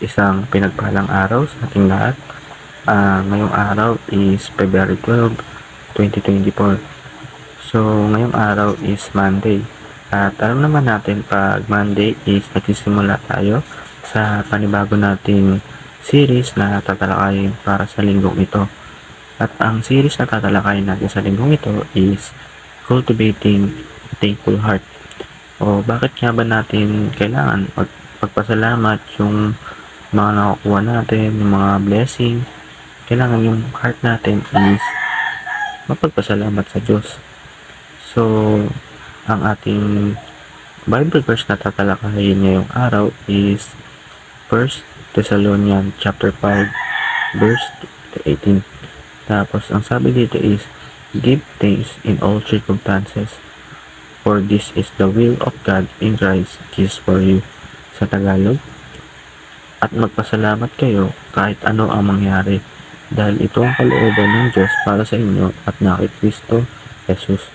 Isang pinagpalang araw sa ating lahat. Ngayong araw is February 12, 2024. So, ngayong araw is Monday. At alam naman natin pag Monday is nagsisimula tayo sa panibago nating series na tatalakayin para sa linggong ito. At ang series na tatalakayin natin sa linggong ito is Cultivating a Thankful Heart. O bakit nga ba natin kailangan magpasalamat yung mga nakukuha natin, yung mga blessing. Kailangan yung heart natin is mapagpasalamat sa Diyos. So, ang ating Bible verse na tatalakayin ngayong araw is 1 Thessalonians chapter 5 verse 18. Tapos, ang sabi dito is, give thanks in all circumstances, for this is the will of God in Christ Jesus for you. Sa Tagalog, at magpasalamat kayo kahit ano ang mangyari, dahil ito ang kalooban ng Diyos para sa inyo at na kay Kristo Jesus.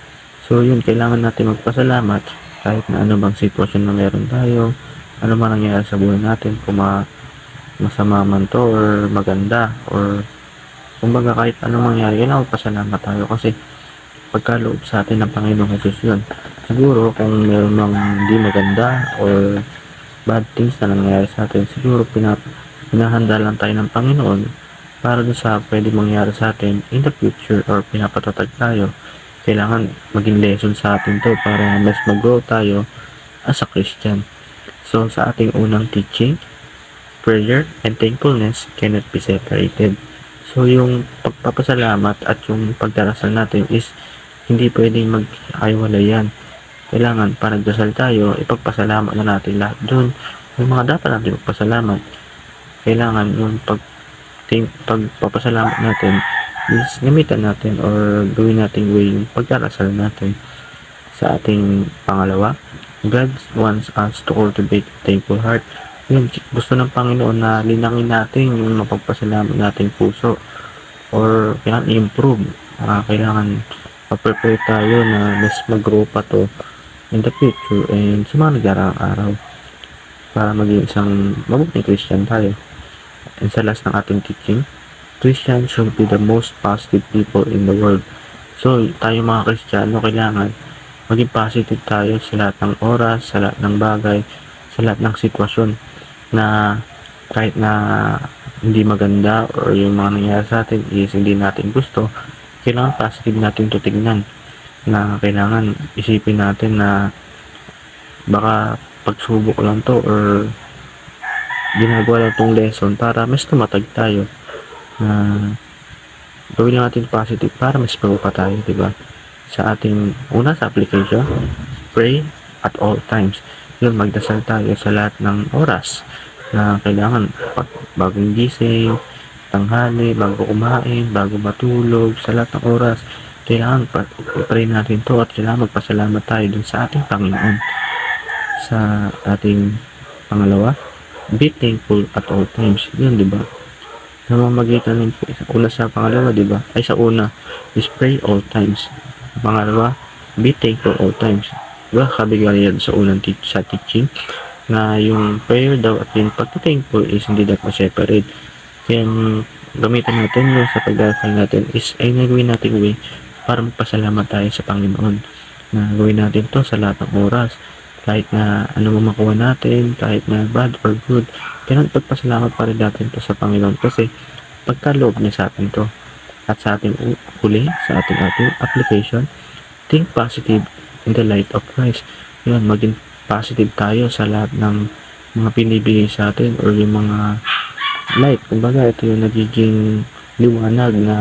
So yun, kailangan natin magpasalamat kahit na ano bang sitwasyon na meron tayo, ano man nangyayari sa buhay natin, kung masama man to or maganda, or kumbaga kahit ano mangyari, kailangan magpasalamat tayo kasi pagkaloob sa atin ng Panginoong Jesus yun. Siguro kung meron mang hindi maganda or bad things na nangyayari sa atin, siguro pinahanda lang tayo ng Panginoon para doon sa pwede mangyari sa atin in the future, or pinapatatag tayo. Kailangan maging lesson sa atin to para mas mag-grow tayo as a Christian. So sa ating unang teaching, prayer and thankfulness cannot be separated. So yung pagpapasalamat at yung pagdarasal natin is hindi pwedeng mag-aiwalay yan. Kailangan para nagdasal tayo, ipagpasalamat na natin lahat doon. Yung mga dapat natin ipagpasalamat, kailangan yung pagpapasalamat natin is gamitan natin or gawin natin way yung pagdarasal natin. Sa ating pangalawa, God wants us to cultivate a thankful heart. Yun, gusto ng Panginoon na linangin natin yung mapagpasalamat nating puso, or kailangan i-improve. Kailangan pa-prepare tayo na mas mag-grow pa to in the future and sa mga nagdaraang araw para maging isang mabuting Christian tayo. And sa last ng ating teaching, Christians should be the most positive people in the world. So, tayo mga Kristiyano, kailangan maging positive tayo sa lahat ng oras, sa lahat ng bagay, sa lahat ng sitwasyon na kahit na hindi maganda or yung mga nangyayari sa atin is hindi natin gusto, kailangan positive natin ito tignan, na kailangan isipin natin na baka pagsubok lang to or ginagawa lang tong lesson para mas tumatag tayo, na gawin natin positive para mas bago pa tayo, diba? Sa ating sa application, pray at all times. Yun, magdasal tayo sa lahat ng oras na kailangan, bagong gising, tanghali, bago kumain, bago matulog, sa lahat ng oras kailangan i-pray natin to, at kailangan magpasalamat tayo dun sa ating Panginoon. Sa ating pangalawa, be thankful at all times. Yun, diba? Namamagitan ng una sa pangalawa, diba? Ay, sa una is pray all times. Pangalawa, be thankful all times. Diba? Kabigyan yan sa unang sa teaching na yung prayer daw at yung pag-thankful is hindi dapat separate. Kaya gamitan natin yun sa pagdarasal natin is ay nagawin natin way para magpasalamat tayo sa Panginoon, na gawin natin to sa lahat ng oras, kahit na ano makuha natin, kahit na bad or good, kailangan pagpasalamat pa rin natin to sa Panginoon kasi pagkaloob niya sa atin to. At sa ating huli, sa ating application, think positive in the light of Christ. Yun, maging positive tayo sa lahat ng mga pinibigay sa atin or yung mga light. Kumbaga, ito yung nagiging liwanag na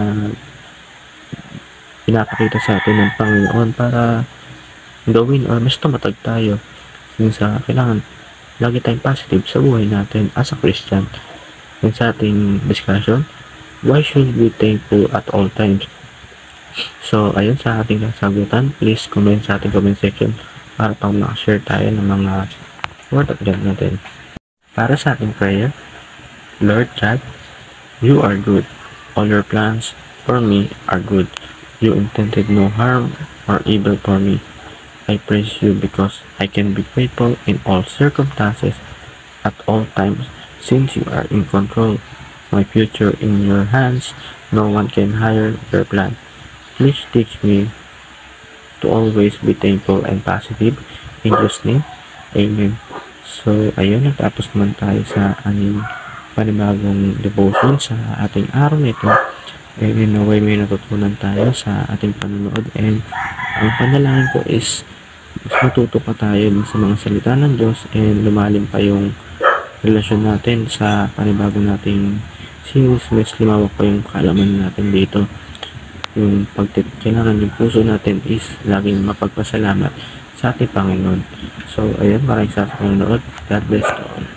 pinapakita sa atin ng Panginoon para gawin or mas tumatag tayo. Yung sa kailangan lagi tayong positive sa buhay natin as a Christian. Yung sa ating discussion, why should we be thankful at all times? So, ayun sa ating kasagutan. Please comment sa ating comment section para pang makashare tayo ng mga word of God natin. Para sa ating prayer, Lord God, you are good. All your plans for me are good. You intended no harm or evil for me. I praise you because I can be faithful in all circumstances at all times. since you are in control. My future in your hands. No one can hire your plan. Please teach me to always be thankful and positive. In Jesus' name, Amen. So, ayun, natapos naman tayo sa aming panibagong devotion sa ating araw nito. And in a way, may natutunan tayo sa ating panonood. And ang panalangin ko is mas matuto pa tayo sa mga salita ng Diyos and lumalim pa yung relasyon natin sa panibago nating series. Mas lumawak pa yung kaalaman natin dito. Yung kailangan yung puso natin is laging mapagpasalamat sa ating Panginoon. So, ayun, maraming sa panonood. God bless you all.